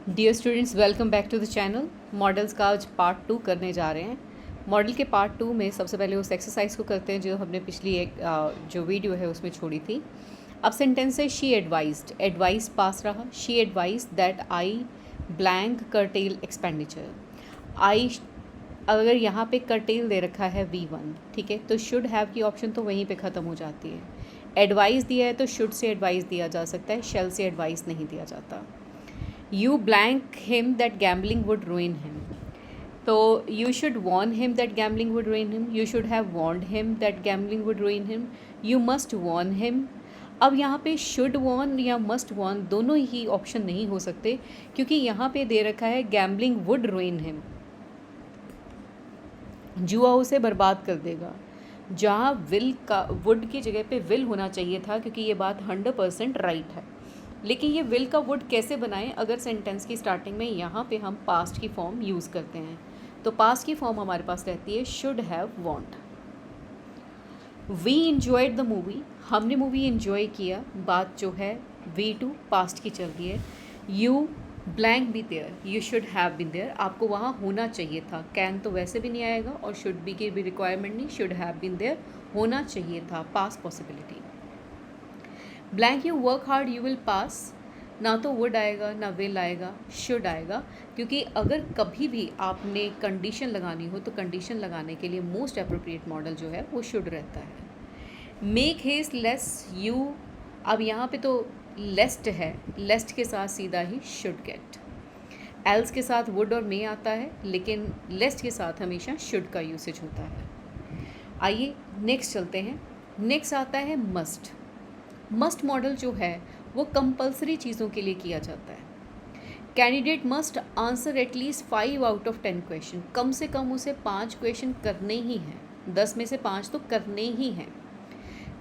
Dear students, welcome back to the channel. Models का आज part 2 करने जा रहे हैं। मॉडल के पार्ट 2 में सबसे पहले उस एक्सरसाइज को करते हैं जो हमने पिछली एक जो वीडियो है उसमें छोड़ी थी। अब सेंटेंस है शी एडवाइज्ड, एडवाइस पास रहा। She advise that I blank curtail expenditure. I अगर यहाँ पे करटेल दे रखा है V1, ठीक है, तो शुड हैव की ऑप्शन तो वहीं पे ख़त्म हो जाती है। एडवाइस दिया है तो शुड से एडवाइस दिया जा सकता है, शेल से एडवाइस नहीं दिया जाता। You blank him that gambling would ruin him. तो you should warn him that gambling would ruin him. You should have warned him that gambling would ruin him. You must warn him. अब यहाँ पे should warn या must warn दोनों ही option नहीं हो सकते, क्योंकि यहाँ पे दे रखा है gambling would ruin him। जुआ उसे बर्बाद कर देगा। जहाँ विल का वुड की जगह पे विल होना चाहिए था, क्योंकि ये बात 100% राइट है। लेकिन ये विल का वुड कैसे बनाएं अगर सेंटेंस की स्टार्टिंग में यहाँ पे हम पास्ट की फॉर्म यूज़ करते हैं। तो पास्ट की फॉर्म हमारे पास रहती है should have want. We enjoyed the movie, हमने मूवी इन्जॉय किया। बात जो है V2 पास्ट की चल रही है। You blank be there, you should have been there, आपको वहाँ होना चाहिए था। कैन तो वैसे भी नहीं आएगा और शुड बी की भी रिक्वायरमेंट नहीं, शुड हैव बीन देयर होना चाहिए था, past possibility. Blank you work hard you will pass, ना तो वुड आएगा ना विल आएगा, शुड आएगा, क्योंकि अगर कभी भी आपने कंडीशन लगानी हो तो कंडीशन लगाने के लिए मोस्ट अप्रोप्रिएट मॉडल जो है वो शुड रहता है। मेक हेस्ट लेस यू, अब यहाँ पे तो लेस्ट है, लेस्ट के साथ सीधा ही शुड गेट। एल्स के साथ वुड और मे आता है, लेकिन लेस्ट के साथ हमेशा शुड का यूसेज होता है। आइए नेक्स्ट चलते हैं। नेक्स्ट आता है मस्ट। मस्ट मॉडल जो है वो कंपलसरी चीज़ों के लिए किया जाता है। Candidate must answer at least 5 out of 10 question, कम से कम उसे 5 क्वेश्चन करने ही हैं, 10 में से 5 तो करने ही हैं।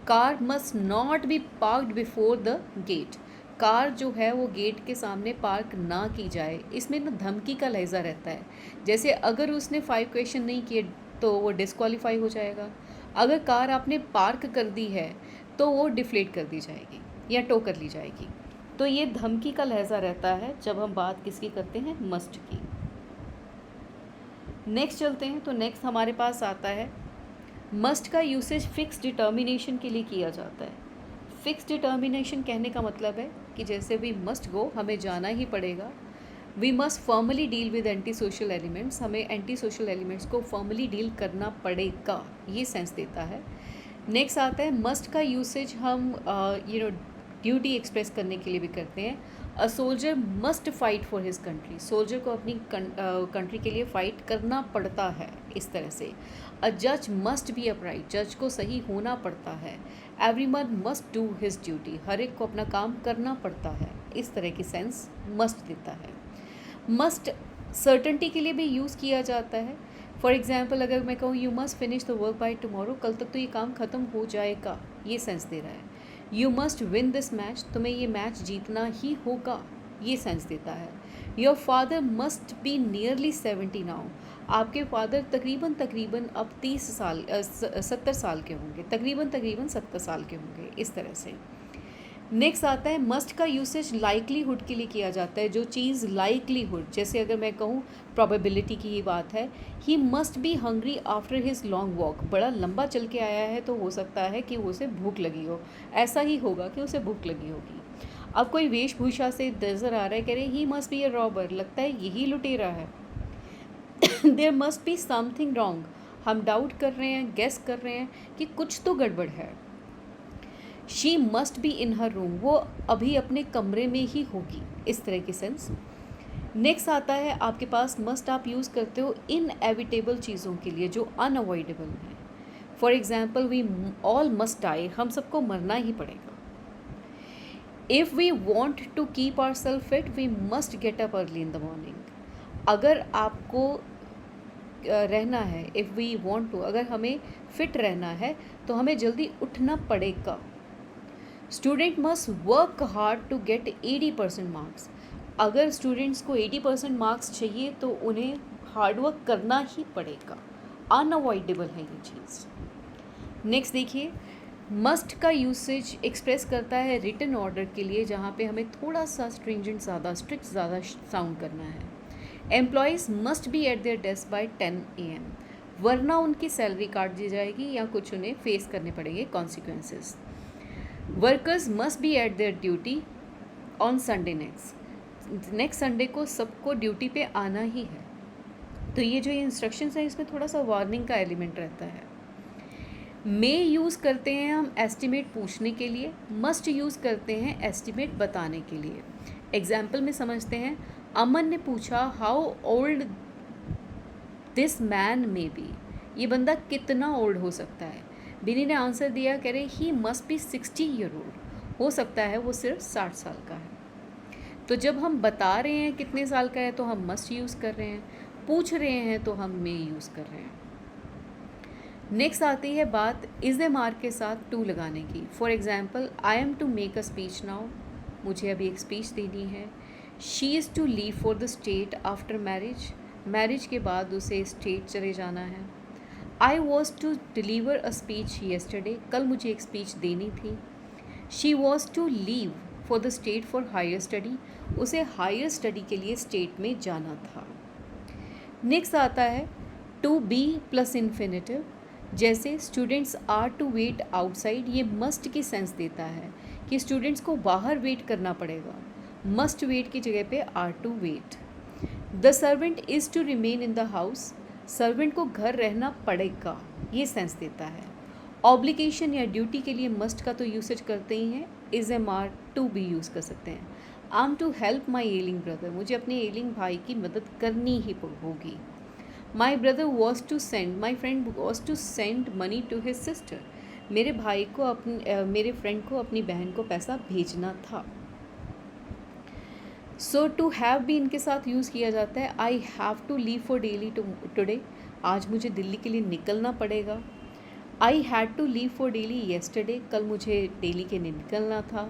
Car must not be parked before the gate, car जो है वो गेट के सामने पार्क ना की जाए। इसमें ना धमकी का लहजा रहता है, जैसे अगर उसने 5 क्वेश्चन नहीं किए तो वो डिस्क्वालीफाई हो जाएगा। अगर कार आपने पार्क कर दी है तो वो डिफ्लेट कर दी जाएगी या टो कर ली जाएगी। तो ये धमकी का लहजा रहता है जब हम बात किसकी करते हैं, मस्ट की। नेक्स्ट चलते हैं। तो नेक्स्ट हमारे पास आता है मस्ट का यूसेज फिक्स डिटर्मिनेशन के लिए किया जाता है। फिक्स डिटर्मिनेशन कहने का मतलब है कि जैसे वी मस्ट गो, हमें जाना ही पड़ेगा। We must formally deal with anti social elements, हमें एंटी सोशल एलिमेंट्स को फॉर्मली डील करना पड़ेगा, ये सेंस देता है। नेक्स्ट आता है मस्ट का यूसेज हम ड्यूटी एक्सप्रेस करने के लिए भी करते हैं। A soldier must fight for his country, soldier को अपनी कंट्री के लिए फ़ाइट करना पड़ता है, इस तरह से। अ जज मस्ट बी अपराइट, जज को सही होना पड़ता है। Everyone must do his duty, हर एक को अपना काम करना पड़ता है, इस तरह की सेंस मस्ट देता है। मस्ट सर्टेनिटी के लिए भी यूज़ किया जाता है। फॉर एग्ज़ाम्पल अगर मैं कहूँ you must finish the work by tomorrow, कल तक तो ये काम ख़त्म हो जाएगा, ये सेंस दे रहा है। You must win this match, तुम्हें ये मैच जीतना ही होगा, ये सेंस देता है। Your father must be nearly 70 now, आपके फादर तकरीबन तकरीबन अब 70 साल के होंगे, तकरीबन 70 साल के होंगे, इस तरह से। नेक्स्ट आता है मस्ट का यूसेज लाइकलीहुड के लिए किया जाता है। जो चीज़ लाइकलीहुड, जैसे अगर मैं कहूँ प्रोबेबिलिटी की ही बात है, ही must be hungry after his long walk, बड़ा लंबा चल के आया है तो हो सकता है कि उसे भूख लगी हो, ऐसा ही होगा कि उसे भूख लगी होगी। अब कोई वेशभूषा से नज़र आ रहा है, कह रहे he must be a robber, लगता है यही लुटेरा है। There must be something wrong, हम डाउट कर रहे हैं, गेस कर रहे हैं कि कुछ तो गड़बड़ है। She must be in her room, वो अभी अपने कमरे में ही होगी, इस तरह की सेंस। नेक्स्ट आता है आपके पास मस्ट आप यूज़ करते हो इनएविटेबल चीज़ों के लिए जो अनअवॉइडेबल हैं। For example we all must die, हम सबको मरना ही पड़ेगा। If we want to keep our self fit we must get up early in the morning, अगर आपको रहना है, इफ़ वी वॉन्ट टू, अगर हमें फिट रहना है तो हमें जल्दी उठना पड़ेगा। Student must work hard to get 80% marks, अगर स्टूडेंट्स को 80% मार्क्स चाहिए तो उन्हें हार्डवर्क करना ही पड़ेगा, अनअवॉइडेबल है ये चीज़। नेक्स्ट देखिए, मस्ट का यूसेज एक्सप्रेस करता है रिटन ऑर्डर के लिए, जहाँ पे हमें थोड़ा सा स्ट्रिंजेंट ज़्यादा, स्ट्रिक्ट ज़्यादा साउंड करना है। Employees must be at their desk by 10 AM, वरना उनकी सैलरी काट दी जाएगी या कुछ उन्हें फेस करने पड़ेंगे consequences. Workers must be at there duty on Sunday next Sunday को सबको ड्यूटी पे आना ही है। तो ये जो इंस्ट्रक्शंस हैं इसमें थोड़ा सा वार्निंग का एलिमेंट रहता है। मे यूज़ करते हैं हम एस्टिमेट पूछने के लिए, मस्ट यूज़ करते हैं एस्टिमेट बताने के लिए। एग्जाम्पल में समझते हैं, अमन ने पूछा how old this man may be, ये बंदा कितना ओल्ड हो सकता है। बिनी ने आंसर दिया, कह रहे he must B 60 year old, हो सकता है वो सिर्फ 60 साल का है। तो जब हम बता रहे हैं कितने साल का है तो हम मस्ट यूज़ कर रहे हैं, पूछ रहे हैं तो हम मे यूज़ कर रहे हैं। नेक्स्ट आती है बात इज़ ए मार्क के साथ टू लगाने की। For example, I am to make a speech now, मुझे अभी एक स्पीच देनी है। She is to leave for the state after marriage, marriage के बाद उसे स्टेट चले जाना है। I was to deliver a speech yesterday, कल मुझे एक स्पीच देनी थी। She was to leave for the state for higher study, उसे हायर स्टडी के लिए स्टेट में जाना था। नेक्स्ट आता है टू बी प्लस इन्फिनेटिव, जैसे students are to wait outside, ये मस्ट की सेंस देता है कि स्टूडेंट्स को बाहर वेट करना पड़ेगा। मस्ट वेट की जगह पे are to wait. The servant is to remain in the house, servant को घर रहना पड़ेगा, ये सेंस देता है। ऑब्लिगेशन या ड्यूटी के लिए मस्ट का तो यूसेज करते ही हैं, इज़ एम आर टू भी यूज़ कर सकते हैं। I am to help my ailing brother, मुझे अपने एलिंग भाई की मदद करनी ही होगी। My brother was to send, my friend was to send money to his sister, मेरे भाई को मेरे फ्रेंड को अपनी बहन को पैसा भेजना था। सो टू हैव भी इनके साथ यूज़ किया जाता है। I have to leave for Delhi today, आज मुझे दिल्ली के लिए निकलना पड़ेगा। I had to leave for Delhi yesterday, कल मुझे डेली के लिए निकलना था।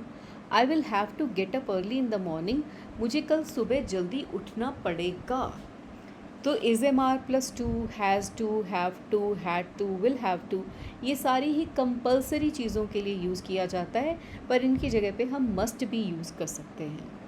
I will have to get up early in the morning, मुझे कल सुबह जल्दी उठना पड़ेगा। तो is am are plus to, has to, have to, had to, will have to, ये सारी ही कंपल्सरी चीज़ों के लिए यूज़ किया जाता है, पर इनकी जगह पे हम मस्ट भी यूज़ कर सकते हैं।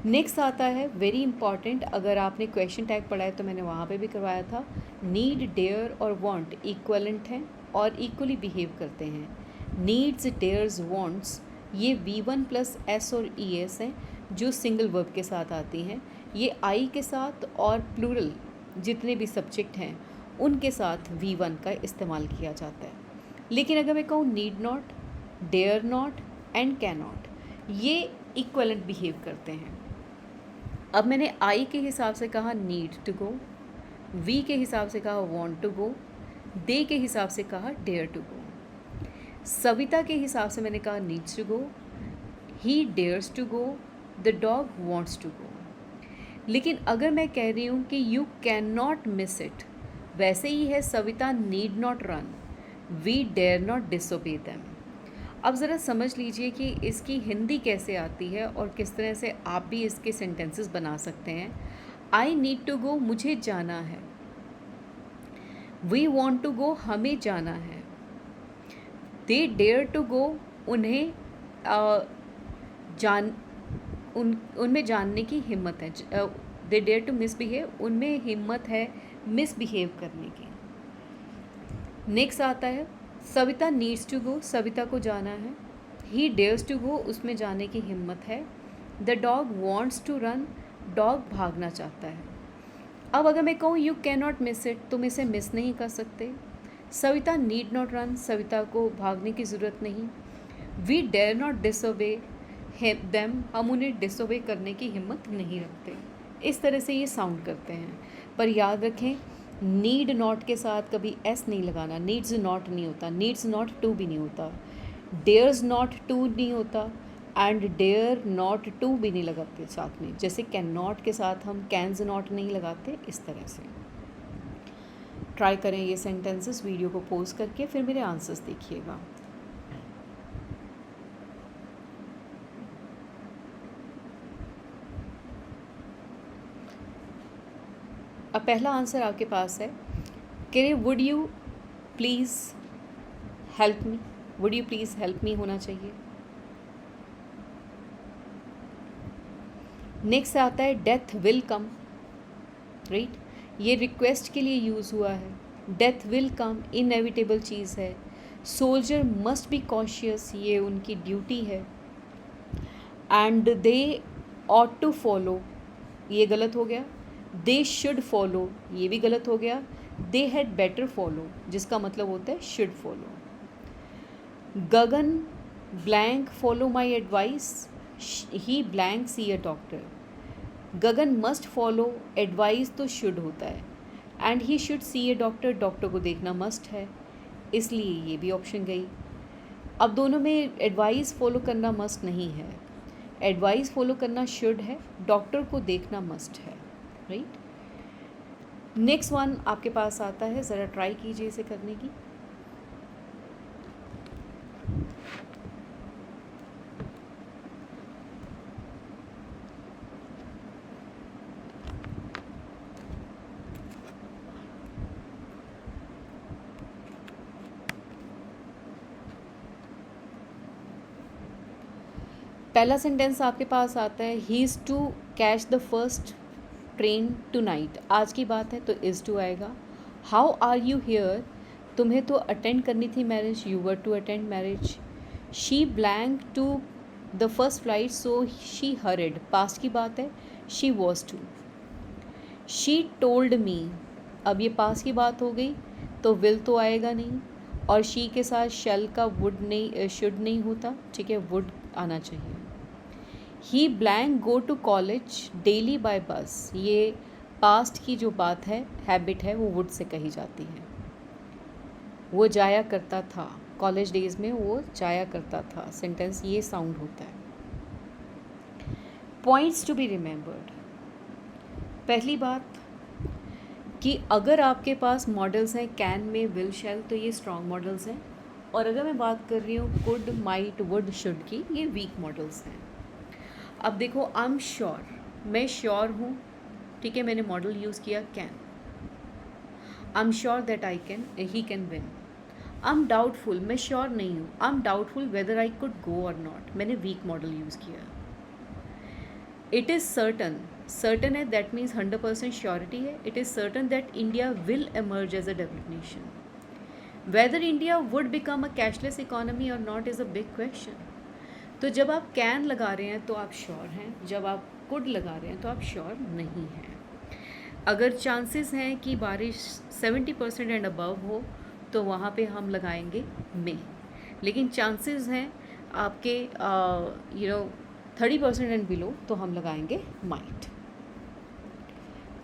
नेक्स्ट आता है वेरी इंपॉर्टेंट, अगर आपने क्वेश्चन टैग पढ़ा है तो मैंने वहाँ पे भी करवाया था। नीड, डेयर और वांट इक्वलेंट हैं और इक्वली बिहेव करते हैं। नीड्स, डेयर्स, वांट्स ये V1 प्लस S और ES हैं जो सिंगल वर्ब के साथ आती हैं। ये आई के साथ और प्लूरल जितने भी सब्जेक्ट हैं उनके साथ V1 का इस्तेमाल किया जाता है। लेकिन अगर मैं कहूँ need not, dare not and can not, ये इक्वलेंट बिहेव करते हैं। अब मैंने आई के हिसाब से कहा नीड टू गो, वी के हिसाब से कहा वांट टू गो, दे के हिसाब से कहा डेयर टू गो, सविता के हिसाब से मैंने कहा needs to go, he dares to go, the dog wants to go. लेकिन अगर मैं कह रही हूँ कि you can not miss it, वैसे ही है Savita need not run, we dare not disobey them. अब ज़रा समझ लीजिए कि इसकी हिंदी कैसे आती है और किस तरह से आप भी इसके सेंटेंसेस बना सकते हैं। आई नीड टू गो, मुझे जाना है। वी वॉन्ट टू गो, हमें जाना है। दे डेयर टू गो, उन्हें उनमें जानने की हिम्मत है। दे डेयर टू मिसबिहेव, उनमें हिम्मत है मिसबिहेव करने की। नेक्स्ट आता है Savita needs to go, Savita को जाना है। ही डेयर्स टू गो, उसमें जाने की हिम्मत है। The dog wants to run, dog भागना चाहता है। अब अगर मैं कहूँ you can not miss it, तुम इसे मिस नहीं कर सकते। Savita need not run, Savita को भागने की ज़रूरत नहीं। We dare not disobey them, हम उन्हें डिसोबे करने की हिम्मत नहीं रखते। इस तरह से ये साउंड करते हैं। पर याद रखें नीड नॉट के साथ कभी एस नहीं लगाना, नीड्स नॉट नहीं होता, नीड्स नॉट टू भी नहीं होता, डेयर्स नॉट टू नहीं होता एंड डेयर नॉट टू भी नहीं लगाते साथ में। जैसे कैन नॉट के साथ हम कैन्स नॉट नहीं लगाते, इस तरह से। ट्राई करें ये सेंटेंसेस, वीडियो को पॉज करके फिर मेरे आंसर्स देखिएगा। अब पहला आंसर आपके पास है कि would you please help me, would you please help me होना चाहिए। नेक्स्ट आता है डेथ विल कम, राइट, ये रिक्वेस्ट के लिए यूज़ हुआ है। डेथ विल कम इनएविटेबल चीज़ है। सोल्जर मस्ट बी कॉशियस, ये उनकी ड्यूटी है। And they ought to follow, ये गलत हो गया। दे शुड फॉलो, ये भी गलत हो गया। दे हैड बेटर फॉलो, जिसका मतलब होता है should follow. Gagan blank follow my advice, he blank see a doctor. Gagan must follow, advice तो शुड होता है। And he should see a doctor, doctor को देखना मस्ट है, इसलिए ये भी ऑप्शन गई। अब दोनों में एडवाइस फॉलो करना मस्ट नहीं है, एडवाइस फॉलो करना शुड है, डॉक्टर को देखना मस्ट है, राइट। नेक्स्ट वन आपके पास आता है, ज़रा ट्राई कीजिए इसे करने की। पहला सेंटेंस आपके पास आता है, he is to catch the first train tonight. आज की बात है तो इज़ टू आएगा। हाउ आर यू हियर, तुम्हें तो अटेंड करनी थी marriage, you were to attend marriage. She blank to the first flight so she hurried, past की बात है, she was to. She told me, अब ये पास्ट की बात हो गई तो विल तो आएगा नहीं, और शी के साथ शैल का वुड नहीं, शुड नहीं होता, ठीक है, वुड आना चाहिए। He blank go to college daily by bus, ये पास्ट की जो बात है, हैबिट है, वो वुड से कही जाती है। वो जाया करता था, कॉलेज डेज में वो जाया करता था, सेंटेंस ये साउंड होता है। पॉइंट्स टू बी रिमेंबर्ड, पहली बात कि अगर आपके पास मॉडल्स हैं कैन में, विल, शैल, तो ये स्ट्रॉन्ग मॉडल्स हैं, और अगर मैं बात कर रही हूँ कुड, माइट, वुड, शुड की, ये वीक मॉडल्स हैं। अब देखो, आई एम श्योर, मैं श्योर हूँ, ठीक है, मैंने मॉडल यूज़ किया can. I am sure that I can, he can win. I am doubtful, मैं श्योर नहीं हूँ, I am doubtful whether I could go or not, मैंने वीक मॉडल यूज़ किया। इट इज़ सर्टन, सर्टन है, that means 100% surety है। It is certain that India will emerge as a developed nation. Whether India would become a cashless economy और not is a big question. तो जब आप can लगा रहे हैं तो आप श्योर हैं, जब आप कुड लगा रहे हैं तो आप श्योर नहीं हैं। अगर चांसेस हैं कि बारिश 70% एंड अबव हो तो वहाँ पे हम लगाएंगे मे, लेकिन चांसेस हैं आपके 30% एंड बिलो तो हम लगाएंगे माइट।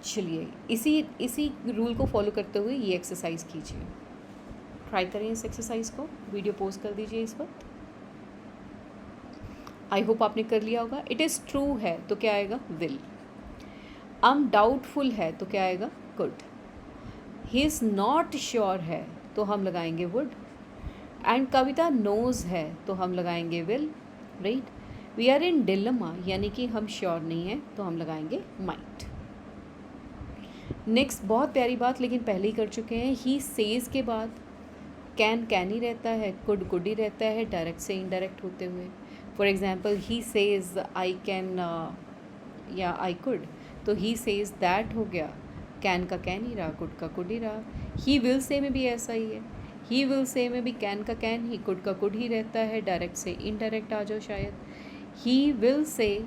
चलिए इसी रूल को फॉलो करते हुए ये एक्सरसाइज कीजिए, ट्राई करें इस एक्सरसाइज को, वीडियो पोस्ट कर दीजिए इस वक्त। आई होप आपने कर लिया होगा। इट इज़ ट्रू है तो क्या आएगा, विल। आई एम डाउटफुल है तो क्या आएगा, could. He is not sure है तो हम लगाएंगे वुड। एंड कविता नोज़ है तो हम लगाएंगे will, right. We are in dilemma, यानी कि हम श्योर नहीं हैं तो हम लगाएंगे माइट। नेक्स्ट, बहुत प्यारी बात लेकिन पहले ही कर चुके हैं, ही सेज के बाद कैन ही रहता है, कुड ही रहता है, डायरेक्ट से इनडायरेक्ट होते हुए। For example, he says I can या आई कुड, तो ही सेज दैट हो गया, कैन का कैन ही रहा, कुड का कुड ही रहा। ही विल से में भी ऐसा ही है, ही विल से में भी कैन का कैन ही, कुड का कुड ही रहता है, डायरेक्ट से इनडायरेक्ट आ जाओ शायद। He will say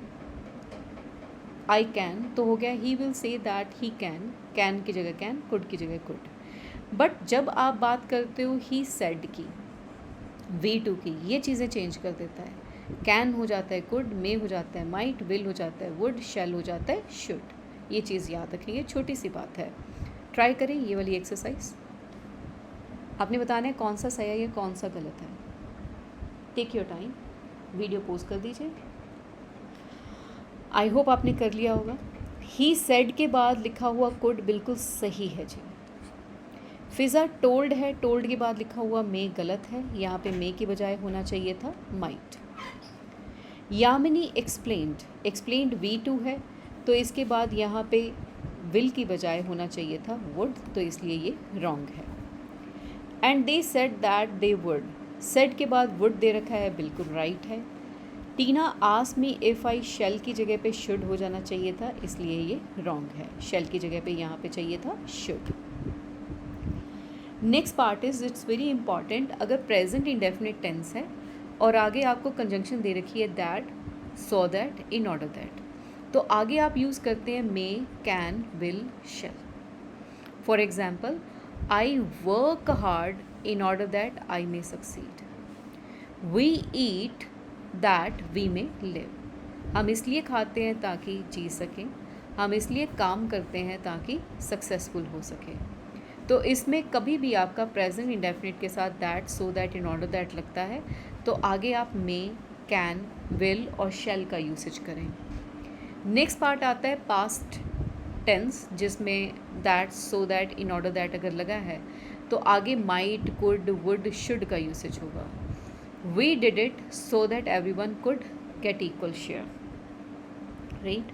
I can तो हो गया he will say that he can की जगह कैन, कुड की जगह कुड। बट जब आप बात करते हो ही सेड की, V2 की, ये चीज़ें चेंज कर देता है। कैन हो जाता है कुड, मे हो जाता है माइट, विल हो जाता है वुड, शैल हो जाता है शुड। ये चीज़ याद रखेंगे, छोटी सी बात है। ट्राई करें ये वाली एक्सरसाइज, आपने बताना है कौन सा सही है या कौन सा गलत है। Take your time, video post कर दीजिए। आई होप आपने कर लिया होगा। ही सेड के बाद लिखा हुआ कुड बिल्कुल सही है जी। फिज़ा टोल्ड है, टोल्ड के बाद लिखा हुआ मे गलत है, यहाँ पे मे की बजाय होना चाहिए था माइट। यामिनी एक्सप्लेन्ड V2 है तो इसके बाद यहाँ पे विल की बजाय होना चाहिए था वुड, तो इसलिए ये रॉन्ग है। And they said that they would, said के बाद वुड दे रखा है, बिल्कुल राइट है। टीना आस्क्ड मी इफ़ आई शैल की जगह पे शुड हो जाना चाहिए था, इसलिए ये रॉन्ग है। शैल की जगह पे यहाँ पे चाहिए था should. Next part is it's very important. अगर प्रेजेंट इंडेफिनिट टेंस है और आगे आपको कंजंक्शन दे रखी है that, so that, in order that, तो आगे आप यूज़ करते हैं may, can, will, shall. For example, I work hard in order that I may succeed. We eat that we may live. हम इसलिए खाते हैं ताकि जी सकें, हम इसलिए काम करते हैं ताकि सक्सेसफुल हो सके। तो इसमें कभी भी आपका प्रेजेंट इंडेफिनिट के साथ that, so that, in order that लगता है तो आगे आप मे, कैन, विल और शैल का यूसेज करें। नेक्स्ट पार्ट आता है पास्ट टेंस, जिसमें that, so that, in order that अगर लगा है तो आगे माइट, कुड, वुड, शुड का यूसेज होगा। We did it so that everyone could get equal share, right.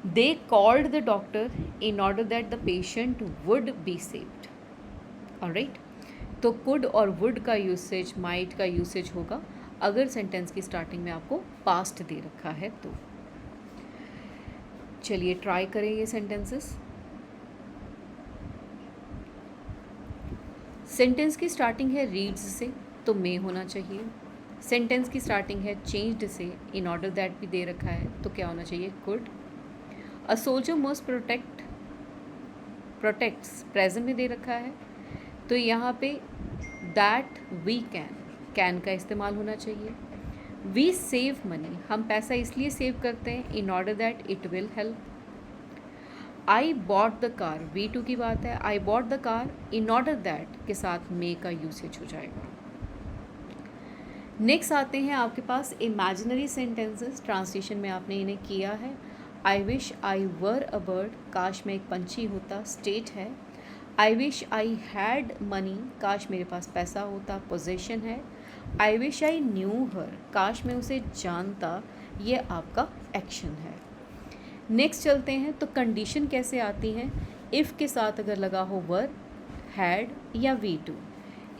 They called the doctor in order that the patient would be saved. Alright? तो could और would का usage, might का usage होगा अगर sentence की starting में आपको past दे रखा है तो। चलिए ट्राई करें ये सेंटेंसेस। सेंटेंस की स्टार्टिंग है रीड्स से, तो मे होना चाहिए। सेंटेंस की स्टार्टिंग है चेंज्ड से, इन ऑर्डर दैट भी दे रखा है तो क्या होना चाहिए, could. A soldier must protects present में दे रखा है तो यहाँ पे दैट वी कैन का इस्तेमाल होना चाहिए। वी सेव मनी, हम पैसा इसलिए सेव करते हैं इन order that it will help. I bought the car, V2 की बात है, I bought the car in order that के साथ मे का यूसेज हो जाएगा। नेक्स्ट आते हैं आपके पास इमेजिनरी सेंटेंसेस, ट्रांसलेशन में आपने इन्हें किया है। I wish I were a bird, काश मैं एक पंछी होता, स्टेट है। I wish I had money, काश मेरे पास पैसा होता, पोजेशन है। आई विश आई न्यू हर, काश मैं उसे जानता, ये आपका एक्शन है। नेक्स्ट चलते हैं तो कंडीशन कैसे आती हैं। इफ़ के साथ अगर लगा हो वर, हैड या V2,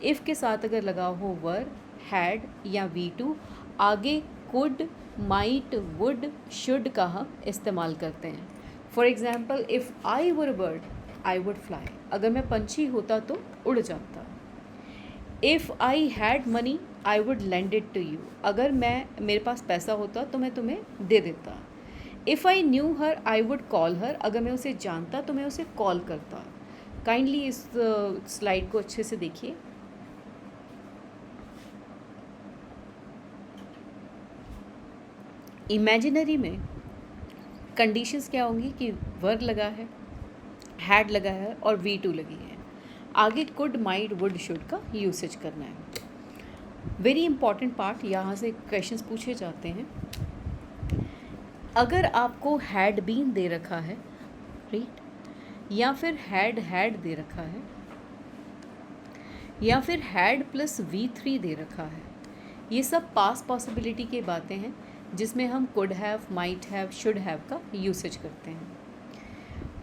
इफ़ के साथ अगर लगा हो वर, हैड या V2, आगे कुड, माइट, वुड, शुड का हम इस्तेमाल करते हैं। For example, if I were a bird I would fly, अगर मैं पंछी होता तो उड़ जाता। If I had money I would lend it to you, अगर मेरे पास पैसा होता तो मैं तुम्हें दे देता। If I knew her I would call her, अगर मैं उसे जानता तो मैं उसे कॉल करता। काइंडली इस स्लाइड को अच्छे से देखिए। इमेजिनरी में कंडीशंस क्या होंगी कि वर लगा है, हैड लगा है और V2 लगी है, आगे कुड, माइट, वुड, शुड का यूसेज करना है। वेरी इंपॉर्टेंट पार्ट, यहाँ से क्वेश्चंस पूछे जाते हैं। अगर आपको हैड बीन दे रखा है, राइट, या फिर हैड दे रखा है, या फिर हैड प्लस V3 दे रखा है, ये सब पास्ट पॉसिबिलिटी की बातें हैं जिसमें हम could have, might have, should have का यूसेज करते हैं।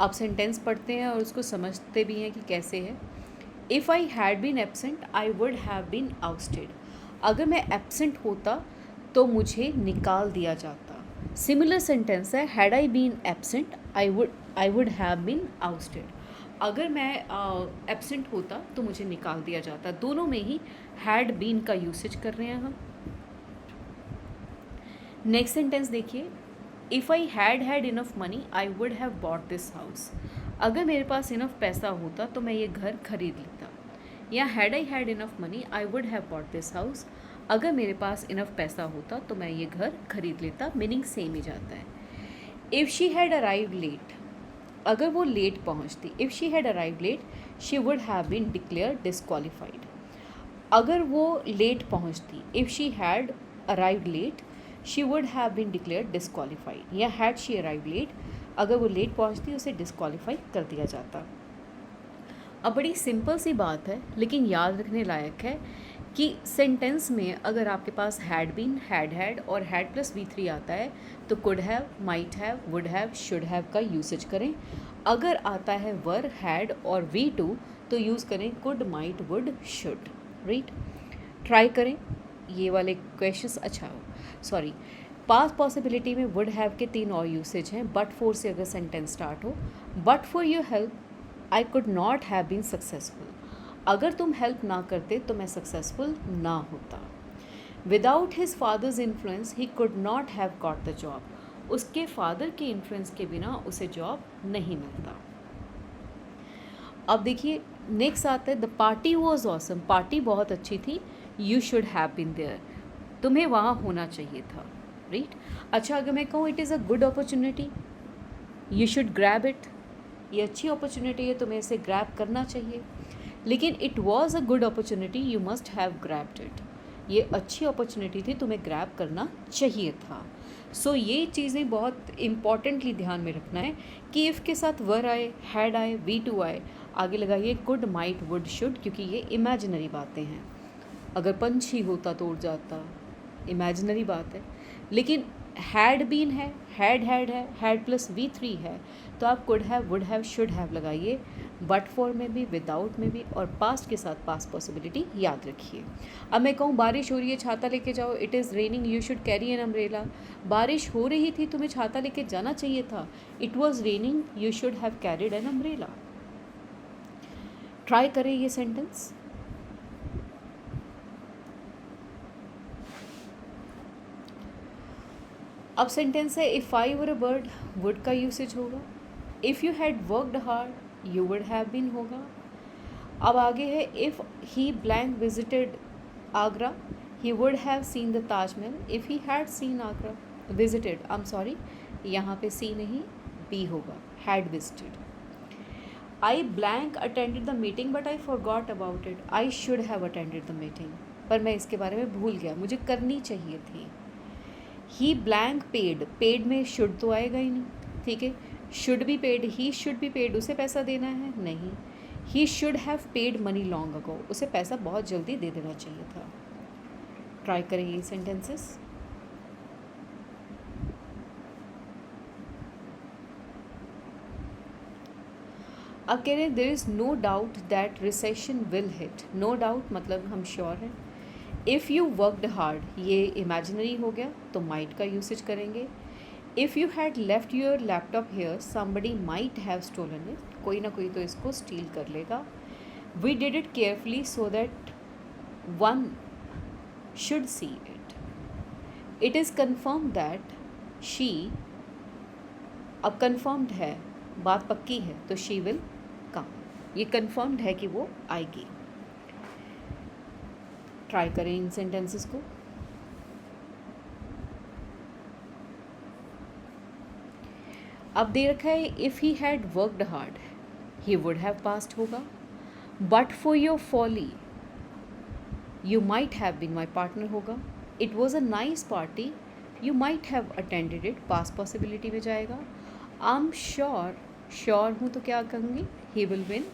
आप सेंटेंस पढ़ते हैं और उसको समझते भी हैं कि कैसे है। If I had been absent I would have been ousted, अगर मैं एब्सेंट होता तो मुझे निकाल दिया जाता। सिमिलर सेंटेंस है, had I been absent I would have been ousted, अगर मैं एब्सेंट होता तो मुझे निकाल दिया जाता। दोनों में ही हैड बीन का यूसेज कर रहे हैं हम। नेक्स्ट सेंटेंस देखिए, if I had enough money I would have bought this house, अगर मेरे पास इनफ पैसा होता तो मैं ये घर खरीद लेता। या had I had enough money I would have bought this house, अगर मेरे पास इनफ पैसा होता तो मैं ये घर खरीद लेता, मीनिंग सेम ही जाता है। If she had arrive late, अगर वो लेट पहुंचती, if she had arrive late she would have been declare disqualified, अगर वो लेट पहुंचती, if she had arrive late she would have been declare disqualified. या हैड शी अराइव लेट, अगर वो late पहुंचती उसे डिस्क्वालीफाई कर दिया जाता। अब बड़ी सिंपल सी बात है लेकिन याद रखने लायक है कि सेंटेंस में अगर आपके पास हैड बीन, हैड और हैड प्लस V3 आता है तो could have, might have, would have, should have का यूसेज करें। अगर आता है वर, हैड और V2 तो यूज़ करें could, might, would, should, right. Try करें ये वाले क्वेश्चंस। अच्छा सॉरी, पास्ट पॉसिबिलिटी में वुड हैव के 3 और यूसेज हैं। बट फॉर से अगर सेंटेंस स्टार्ट हो, but for your help I could not have been successful. अगर तुम हेल्प ना करते तो मैं सक्सेसफुल ना होता। Without his father's influence he could not have got the job. उसके फादर के इन्फ्लुएंस के बिना उसे जॉब नहीं मिलता। अब देखिए नेक्स्ट आता है the party was awesome. Party बहुत अच्छी थी। You should have been there. तुम्हें वहाँ होना चाहिए था, राइट। अच्छा अगर मैं कहूँ it is a good opportunity, you should grab it. ये अच्छी अपॉर्चुनिटी है, तुम्हें इसे ग्रैब करना चाहिए। लेकिन it was a good opportunity, you must have grabbed it. ये अच्छी अपॉर्चुनिटी थी, तुम्हें ग्रैब करना चाहिए था। सो ये चीज़ें बहुत इम्पॉर्टेंटली ध्यान में रखना है कि इफ़ के साथ वर आए, हैड आए, वी टू आए, आगे लगाइए कुड, माइट, वुड, शुड, क्योंकि ये इमेजिनरी बातें हैं। अगर पंछी होता तो उड़ जाता, इमेजिनरी बात है। लेकिन हैड बीन है, हैड है, हैड प्लस V3 है, तो आप could have, would have, should have लगाइए। बट फॉर में भी, विदाउट में भी, और पास्ट के साथ पास्ट पॉसिबिलिटी याद रखिए। अब मैं कहूँ बारिश हो रही है, छाता लेके जाओ, it is raining, you should carry an umbrella. बारिश हो रही थी, तुम्हें छाता लेके जाना चाहिए था। It was raining, you should have carried an umbrella. Try करें ये सेंटेंस। अब सेंटेंस है if I were a bird, would का यूसेज होगा। If you had worked hard, you would have been होगा। अब आगे है if he blank visited Agra, he would have seen the Taj Mahal. If he had seen Agra, visited, I am sorry, यहाँ पे C नहीं B होगा, had visited. I blank attended the meeting but I forgot about it. I should have attended the meeting, पर मैं इसके बारे में भूल गया, मुझे करनी चाहिए थी। ही ब्लैंक पेड, पेड में शुड तो आएगा ही नहीं, ठीक है। Should be paid, he should be paid, उसे पैसा देना है नहीं। He should have paid money long ago, उसे पैसा बहुत जल्दी दे देना चाहिए था। ट्राई करें ये सेंटेंसेस। अब कह रहे हैं there is no doubt that recession will hit. No doubt मतलब हम श्योर हैं। इफ़ यू वर्कड हार्ड, ये इमेजिनरी हो गया तो माइट का यूसेज करेंगे। If you had left your laptop here, somebody might have stolen it, कोई ना कोई तो इसको स्टील कर लेगा। We did it carefully so that one should see it. It is confirm that she, अब कन्फर्म्ड है, बात पक्की है तो शी विल कम, ये कन्फर्म्ड है कि वो आएगी। ट्राई करें इन सेंटेंसेस को। अब दे रखा है if he had worked hard, he would have passed होगा। But for your folly, you might have been my partner होगा। It was a nice party, you might have attended it, past possibility में जाएगा। आई am sure, sure हूँ तो क्या कहूँगी, he will win.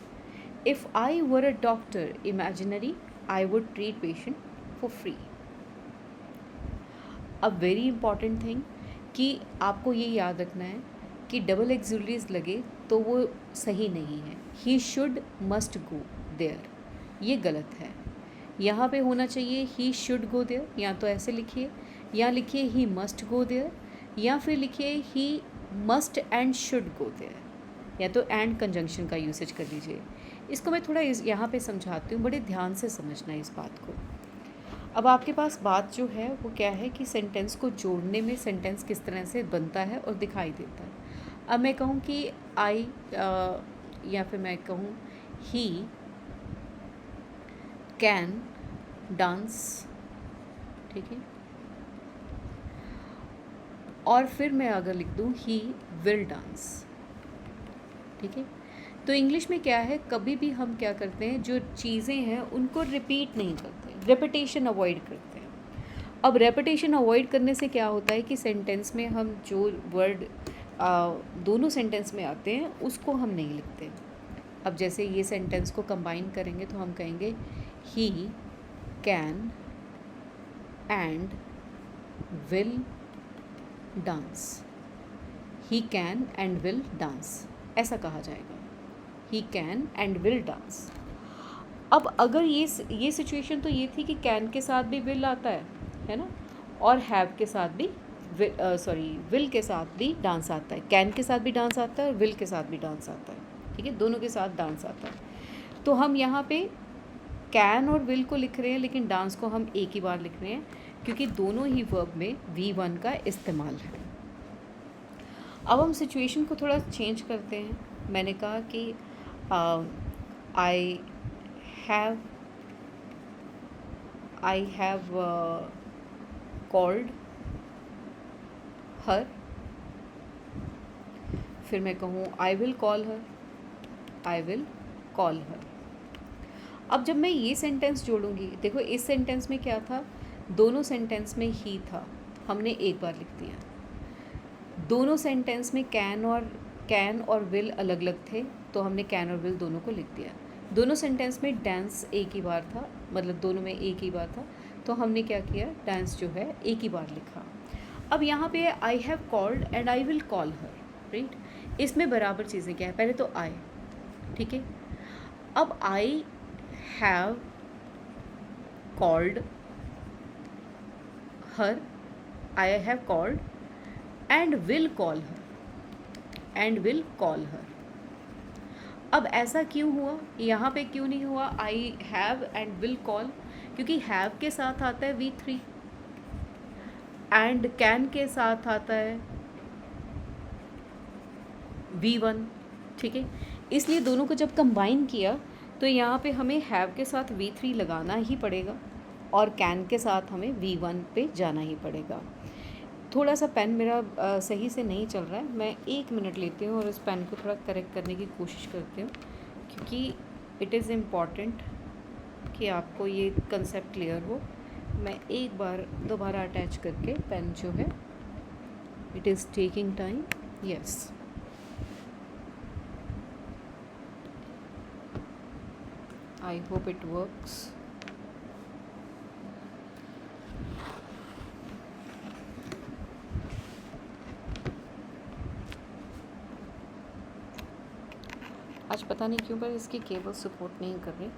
If I were a doctor, imaginary, I would treat patient for free. अब very important thing कि आपको ये याद रखना है कि डबल एक्सिलरीज लगे तो वो सही नहीं है। He should must go there, ये गलत है। यहाँ पे होना चाहिए ही शुड गो देयर, या तो ऐसे लिखिए, या लिखिए ही मस्ट गो देयर, या फिर लिखिए he must and should go there, या तो एंड कंजंक्शन का यूसेज कर लीजिए। इसको मैं थोड़ा यहाँ पे समझाती हूँ, बड़े ध्यान से समझना है इस बात को। अब आपके पास बात जो है वो क्या है कि सेंटेंस को जोड़ने में सेंटेंस किस तरह से बनता है और दिखाई देता है। अब मैं कहूँ कि आई, या फिर मैं कहूँ ही कैन डांस, ठीक है, और फिर मैं अगर लिख दूँ ही विल डांस, ठीक है। तो इंग्लिश में क्या है, कभी भी हम क्या करते हैं, जो चीज़ें हैं उनको रिपीट नहीं करते, रेपिटेशन अवॉइड करते हैं। अब रेपिटेशन अवॉइड करने से क्या होता है कि सेंटेंस में हम जो वर्ड दोनों सेंटेंस में आते हैं उसको हम नहीं लिखते। अब जैसे ये सेंटेंस को कंबाइन करेंगे तो हम कहेंगे he can and will dance, he can and will dance, ऐसा कहा जाएगा, he can and will dance. अब अगर ये सिचुएशन तो ये थी कि कैन के साथ भी विल आता है ना, और हैव के साथ भी विल के साथ भी डांस आता है। कैन के साथ भी डांस आता है और विल के साथ भी डांस आता है, ठीक है, दोनों के साथ डांस आता है। तो हम यहाँ पे कैन और विल को लिख रहे हैं, लेकिन डांस को हम एक ही बार लिख रहे हैं क्योंकि दोनों ही वर्ब में V1 का इस्तेमाल है। अब हम सिचुएशन को थोड़ा चेंज करते हैं। मैंने कहा कि I have called her, फिर मैं कहूँ I will call her, I will call her। अब जब मैं ये सेंटेंस जोड़ूंगी, देखो इस सेंटेंस में क्या था, दोनों सेंटेंस में ही था, हमने एक बार लिख दिया। दोनों सेंटेंस में कैन और विल अलग अलग थे, तो हमने कैन और विल दोनों को लिख दिया। दोनों सेंटेंस में डांस एक ही बार था, मतलब दोनों में एक ही बार था, तो हमने क्या किया, डांस जो है एक ही बार लिखा। अब यहाँ पे I have called and I will call her, right. इसमें बराबर चीज़ें क्या है, पहले तो आई, ठीक है। अब I have called her, I have called and will call her, अब ऐसा क्यों हुआ, यहाँ पे क्यों नहीं हुआ I have and will call, क्योंकि हैव के साथ आता है V3 एंड कैन के साथ आता है V1, ठीक है। इसलिए दोनों को जब कंबाइन किया तो यहाँ पे हमें हैव के साथ V3 लगाना ही पड़ेगा और कैन के साथ हमें V1 पे जाना ही पड़ेगा। थोड़ा सा पेन मेरा सही से नहीं चल रहा है, मैं 1 मिनट लेती हूँ और उस पेन को थोड़ा करेक्ट करने की कोशिश करती हूँ, क्योंकि इट इज़ इम्पॉर्टेंट कि आपको ये कंसेप्ट क्लियर हो। मैं एक बार दोबारा अटैच करके पेन जो है, it is taking time, yes. I hope it works. आज पता नहीं क्यों पर इसकी केबल सपोर्ट नहीं कर रही।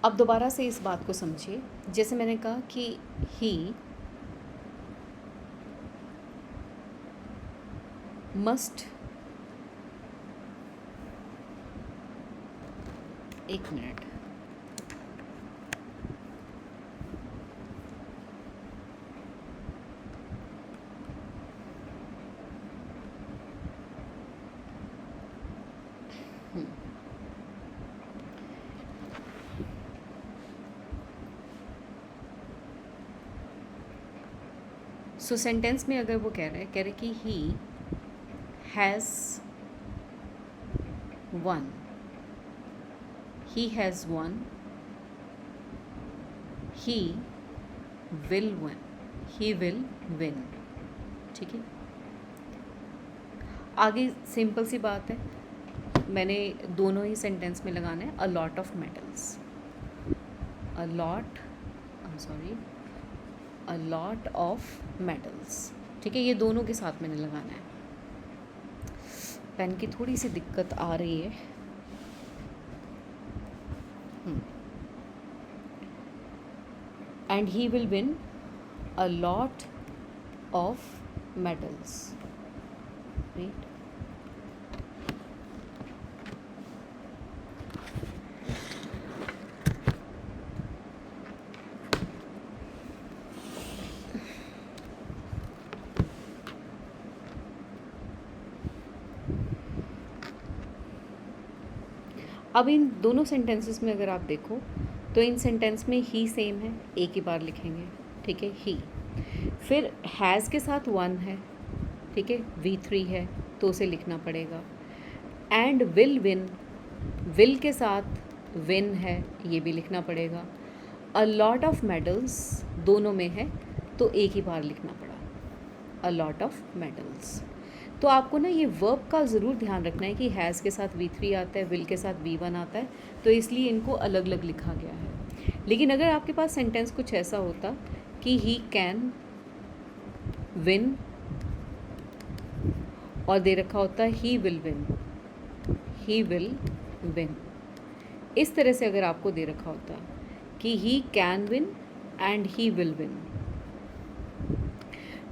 अब दोबारा से इस बात को समझिए, जैसे मैंने कहा कि ही मस्ट, एक मिनट, सो सेंटेंस में अगर वो कह रहे कि he has one, he has won, he will win, ठीक है। आगे सिंपल सी बात है, मैंने दोनों ही सेंटेंस में लगाना है, a lot of medals, a lot of medals, ठीक है। ये दोनों के साथ मैंने लगाना है। पेन की थोड़ी सी दिक्कत आ रही है। And he will win a lot of medals, right? अब इन दोनों सेंटेंसेस में अगर आप देखो तो इन सेंटेंस में ही सेम है, एक ही बार लिखेंगे, ठीक है, ही। फिर हैज़ के साथ वन है, ठीक है, V3 है तो उसे लिखना पड़ेगा। एंड विल विन, विल के साथ विन है, ये भी लिखना पड़ेगा। अ लॉट ऑफ मेडल्स दोनों में है तो एक ही बार लिखना पड़ा, अ लॉट ऑफ मेडल्स। तो आपको ना ये वर्ब का ज़रूर ध्यान रखना है कि हैज़ के साथ V3 आता है, विल के साथ V1 आता है, तो इसलिए इनको अलग अलग लिखा गया है। लेकिन अगर आपके पास सेंटेंस कुछ ऐसा होता कि ही कैन विन और दे रखा होता है he will win, he will win. इस तरह से अगर आपको दे रखा होता कि ही can win and he will win,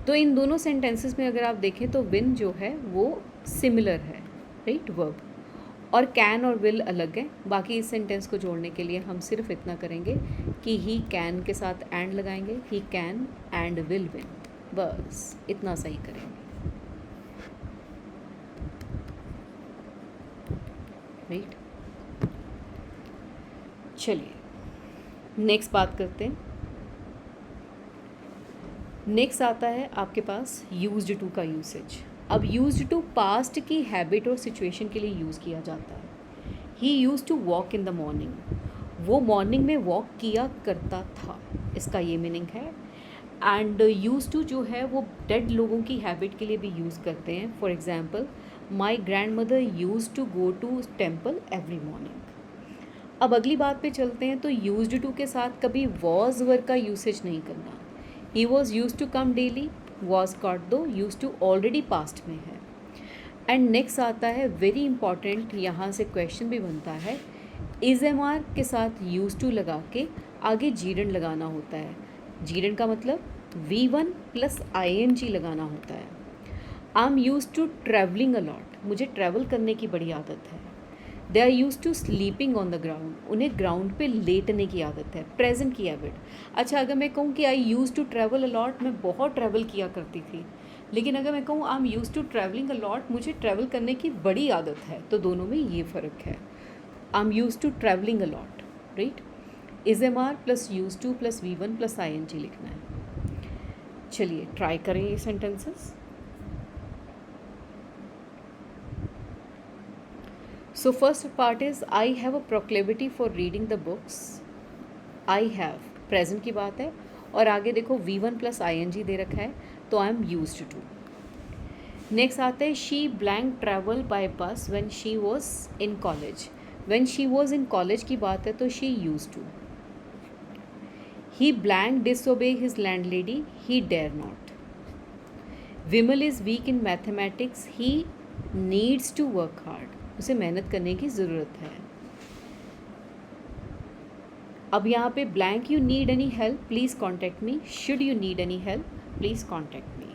तो इन दोनों सेंटेंसेस में अगर आप देखें तो विन जो है वो सिमिलर है, राइट, वर्ब, और कैन और विल अलग है। बाकी इस सेंटेंस को जोड़ने के लिए हम सिर्फ इतना करेंगे कि ही कैन के साथ एंड लगाएंगे, he can and will win, बस इतना सही करेंगे, राइट। चलिए नेक्स्ट बात करते हैं। नेक्स्ट आता है आपके पास यूज्ड टू का यूसेज। अब यूज्ड टू पास्ट की हैबिट और सिचुएशन के लिए यूज़ किया जाता है। He used to walk in the morning, वो मॉर्निंग में वॉक किया करता था, इसका ये मीनिंग है। एंड यूज्ड टू जो है वो डेड लोगों की हैबिट के लिए भी यूज़ करते हैं। For example, my grandmother used to go to temple every morning. अब अगली बात पे चलते हैं। तो यूज्ड टू के साथ कभी वॉज वर्ड का यूसेज नहीं करना। He was used to come daily, was काट दो, यूज्ड टू ऑलरेडी पास्ट में है। एंड नेक्स्ट आता है वेरी इंपॉर्टेंट, यहाँ से क्वेश्चन भी बनता है, इज एम आर के साथ यूज्ड टू लगा के आगे जीरन लगाना होता है। जीरन का मतलब V1 प्लस ING लगाना होता है। I am used to travelling a lot, मुझे ट्रैवल करने की बड़ी आदत है। They are used to sleeping on the ground, उन्हें ग्राउंड पे लेटने की आदत है, प्रेजेंट की हैबिट। अच्छा, अगर मैं कहूँ कि I used to travel a lot, मैं बहुत ट्रैवल किया करती थी। लेकिन अगर मैं कहूँ I am used to travelling a lot, मुझे ट्रैवल करने की बड़ी आदत है, तो दोनों में ये फ़र्क है। I am used to travelling a lot, right. Is am are plus used to plus V1 plus ING लिखना है। चलिए ट्राई करें ये sentences. So first part is I have a proclivity for reading the books. I have present की बात है, और आगे देखो V1 प्लस ING दे रखा है, तो I am used to। Next आता है she blank travel by bus when she was in college. When she was in college की बात है तो she used to। He blank disobey his landlady, he dare not। Vimal is weak in mathematics, he needs to work hard। उसे मेहनत करने की ज़रूरत है। अब यहाँ पे blank, you need any help please contact me, should you need any help please contact me.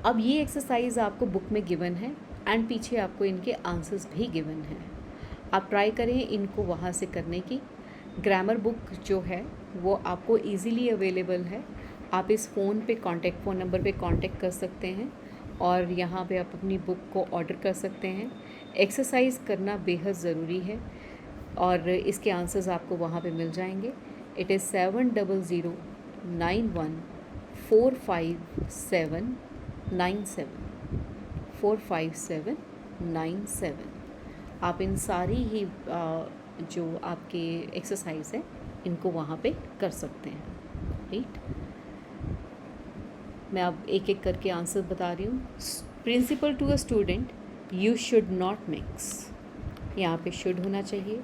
अब ये एक्सरसाइज आपको बुक में गिवन है एंड पीछे आपको इनके आंसर्स भी गिवन हैं। आप ट्राई करें इनको वहाँ से करने की। ग्रामर बुक जो है वो आपको इजीली अवेलेबल है। आप इस फ़ोन पे फ़ोन नंबर पे कांटेक्ट कर सकते हैं और यहाँ पे आप अपनी बुक को ऑर्डर कर सकते हैं। एक्सरसाइज करना बेहद ज़रूरी है और इसके आंसर्स आपको वहाँ पे मिल जाएंगे। It is 7001914597 45797। आप इन सारी ही जो आपके एक्सरसाइज है इनको वहाँ पे कर सकते हैं, राइट। मैं अब एक एक करके आंसर बता रही हूँ। Principal to a student, you should not mix, यहाँ पे शुड होना चाहिए।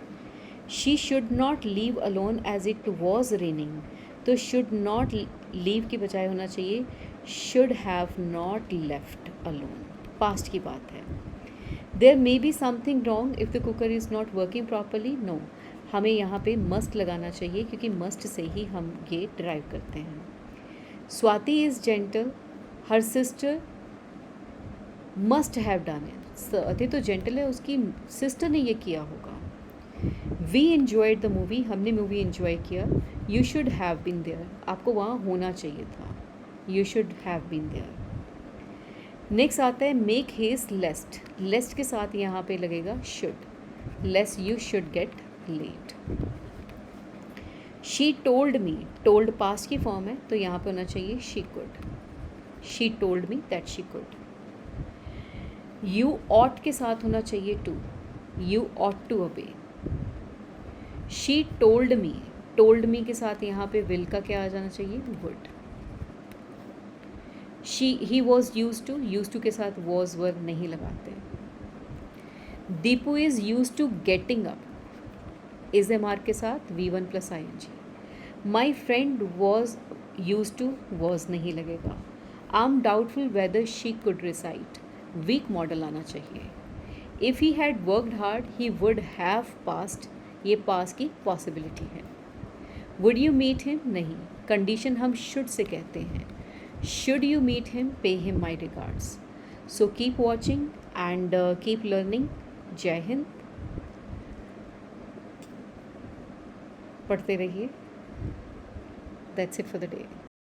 She should not leave alone as it was raining, तो शुड नॉट लीव की बजाय होना चाहिए should have not left alone, past की बात है। There may be something wrong if the cooker is not working properly, no, हमें यहाँ पे मस्ट लगाना चाहिए क्योंकि मस्ट से ही हम ये ड्राइव करते हैं। Swati is gentle, her sister must have done it, Swati तो जेंटल है, उसकी सिस्टर ने ये किया होगा। वी एन्जॉयड द मूवी, हमने मूवी एन्जॉय किया। You should have been there, आपको वहाँ होना चाहिए था, you should have been there. Next आता है मेक हेस्ट लेस्ट, लेस्ट के साथ यहाँ पे लगेगा should, lest you should get late. She told me, told past की फॉर्म है तो यहाँ पे होना चाहिए she could, she told me that she could. You ought के साथ होना चाहिए to, you ought to obey. She told me के साथ यहाँ पे विल का क्या आ जाना चाहिए, would. He was used to के साथ वॉज वर नहीं लगाते। Deepu is used to getting up, is am are के साथ V1 plus ING। My friend was used to, was नहीं लगेगा। I am doubtful whether she could recite, weak modal आना चाहिए। If he had worked hard he would have passed, ये pass की possibility है। Would you meet him, नहीं, condition हम should say कहते हैं। Should you meet him, pay him my regards. So keep watching and keep learning. जय हिंद। पढ़ते रहिए। That's it for the day.